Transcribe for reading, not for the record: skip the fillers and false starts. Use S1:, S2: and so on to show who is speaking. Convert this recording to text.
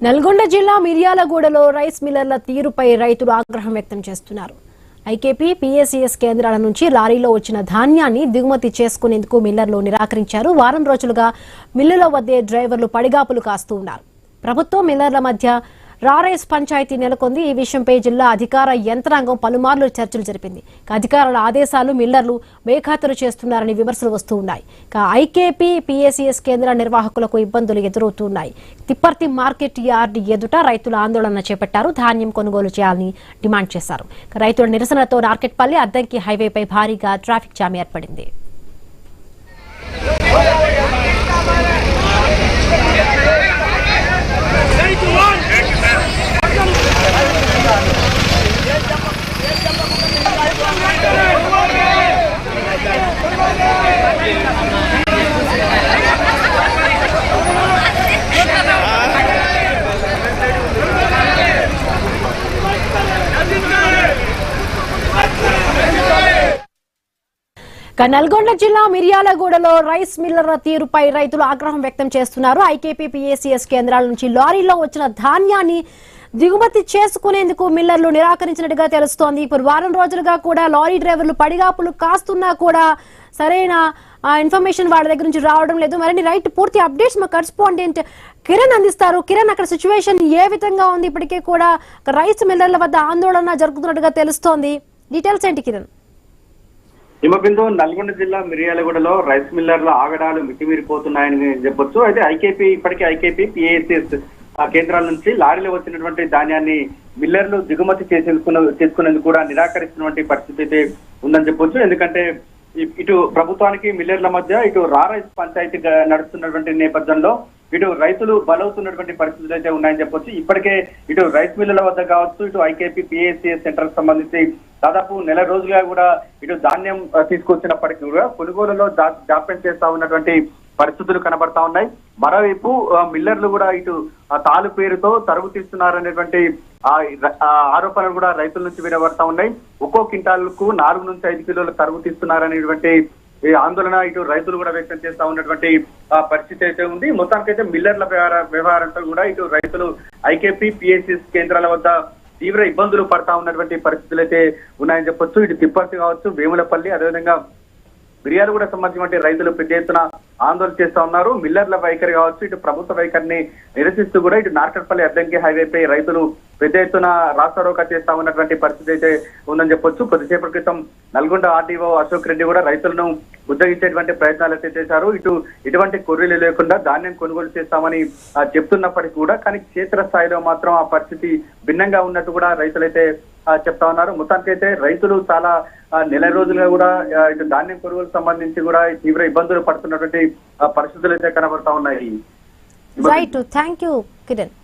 S1: నల్గొండ జిల్లా మిర్యాలగూడలో రైస్ మిల్లర్ల తీరుపై రైతులు ఆగ్రహం వ్యక్తం చేస్తున్నారు. ఐకేపీ పీఏసీఎస్ కేంద్రాల నుంచి లారీలో వచ్చిన ధాన్యాన్ని దిగుమతి చేసుకునేందుకు మిల్లర్లు నిరాకరించారు. వారం రోజులుగా మిల్లుల వద్దే డ్రైవర్లు పడిగాపులు కాస్తూ ఉన్నారు. ప్రభుత్వం మిల్లర్ల మధ్య రారైస్ పంచాయతీ నెలకొంది. ఈ విషయంపై జిల్లా అధికార యంత్రాంగం పలుమార్లు చర్చలు జరిపింది. అధికారుల ఆదేశాలు మిల్లర్లు బేఖాతరు చేస్తున్నారని విమర్శలు వస్తూ ఉన్నాయి. ఐకేపీ పీఏసీఎస్ కేంద్ర నిర్వాహకులకు ఇబ్బందులు ఎదురవుతున్నాయి. తిప్పర్తి మార్కెట్ యార్డ్ ఎదుట రైతులు ఆందోళన చేపట్టారు. ధాన్యం కొనుగోలు చేయాలని డిమాండ్ చేశారు. రైతుల నిరసనతో నార్కెట్పల్లి అద్దంకి హైవేపై భారీగా ట్రాఫిక్ జామ్ ఏర్పడింది. నల్గొండ జిల్లా మిర్యాలగూడలో రైస్ మిల్లర్ల తీరుపై రైతులు ఆగ్రహం వ్యక్తం చేస్తున్నారు. ఐకేపీ పీఏసీఎస్ కేంద్రాల నుంచి లారీలో వచ్చిన ధాన్యాన్ని దిగుమతి చేసుకునేందుకు మిల్లర్లు నిరాకరించినట్టుగా తెలుస్తోంది. ఇప్పుడు వారం రోజులుగా కూడా లారీ డ్రైవర్లు పడిగాపులు కాస్తున్నా కూడా సరైన ఇన్ఫర్మేషన్ వాళ్ళ దగ్గర నుంచి రావడం లేదు. మరిన్ని పూర్తి అప్డేట్స్ మా కరెస్పాండెంట్ కిరణ్ అందిస్తారు. కిరణ్, అక్కడ సిచ్యువేషన్ ఏ విధంగా ఉంది? ఇప్పటికే కూడా రైస్ మిల్లర్ల వద్ద ఆందోళన జరుగుతున్నట్టుగా తెలుస్తోంది. డీటెయిల్స్ ఏంటి కిరణ్?
S2: హిమబిందు నల్గొండ జిల్లా మిర్యాలగూడలో రైస్ మిల్లర్ల ఆగడాలు మితిమీరిపోతున్నాయని చెప్పొచ్చు. అయితే ఇప్పటికే ఐకేపీ పీఏసీఎస్ కేంద్రాల నుంచి లారీలో వచ్చినటువంటి ధాన్యాన్ని మిల్లర్లు దిగుమతి చేసుకునేందుకు కూడా నిరాకరిస్తున్నటువంటి పరిస్థితి అయితే ఉందని చెప్పొచ్చు. ఎందుకంటే ఇటు ప్రభుత్వానికి మిల్లర్ల మధ్య ఇటు రారైస్ పంచాయతీ నడుస్తున్నటువంటి నేపథ్యంలో ఇటు రైతులు బలవుతున్నటువంటి పరిస్థితులు అయితే ఉన్నాయని చెప్పొచ్చు. ఇప్పటికే ఇటు రైస్ మిల్లుల వద్ద కావచ్చు, ఇటు ఐకేపీ పీఏసీఎస్ సెంటర్ సంబంధించి దాదాపు నెల రోజులుగా కూడా ఇటు ధాన్యం తీసుకొచ్చినప్పటికీ కూడా కొనుగోలులో జాప్యం చేస్తా ఉన్నటువంటి పరిస్థితులు కనబడతా ఉన్నాయి. మరోవైపు మిల్లర్లు కూడా ఇటు తాలు పేరుతో తరుగు తీస్తున్నారనేటువంటి ఆరోపణలు కూడా రైతుల నుంచి వినబడతా ఉన్నాయి. ఒక్కో క్వింటాల్కు 4 నుంచి 5 కిలోలు తరుగు తీస్తున్నారనేటువంటి ఆందోళన ఇటు రైతులు కూడా వ్యక్తం చేస్తా ఉన్నటువంటి పరిస్థితి అయితే ఉంది. మొత్తానికైతే మిల్లర్ల వ్యవహారంతో కూడా ఇటు రైతులు ఐకేపీ పీఏసీఎస్ కేంద్రాల వద్ద తీవ్ర ఇబ్బందులు పడతా ఉన్నటువంటి పరిస్థితులు అయితే ఉన్నాయని చెప్పొచ్చు. ఇటు తిప్పర్తి కావచ్చు, వేములపల్లి, అదేవిధంగా మిర్యాలగూడ సంబంధించిన రైతులు పెద్ద ఎత్తున ఆందోళన చేస్తా ఉన్నారు. మిల్లర్ల వైఖరి కావచ్చు, ఇటు ప్రభుత్వ వైఖరిని నిరసిస్తూ కూడా ఇటు నార్కట్పల్లి అద్దంకి హైవేపై రైతులు పెద్ద ఎత్తున రాస్తారోకా చేస్తా ఉన్నటువంటి పరిస్థితి అయితే ఉందని చెప్పొచ్చు. కొద్దిసేపటి క్రితం నల్గొండ ఆర్డీఓ అశోక్ రెడ్డి కూడా రైతులను ఉద్దగించేటువంటి ప్రయత్నాలు అయితే చేశారు. ఇటువంటి కొర్రీలు లేకుండా ధాన్యం కొనుగోలు చేస్తామని చెప్తున్నప్పటికీ కూడా కానీ క్షేత్రస్థాయిలో మాత్రం ఆ పరిస్థితి భిన్నంగా ఉన్నట్టు కూడా రైతులైతే చెప్తా ఉన్నారు. మొత్తానికైతే రైతులు చాలా నెల రోజులుగా కూడా ఇటు ధాన్యం కొనుగోలు సంబంధించి కూడా తీవ్ర ఇబ్బందులు పడుతున్నటువంటి పరిస్థితులు అయితే కనబడతా ఉన్నాయి.
S1: Right, thank you Kiran.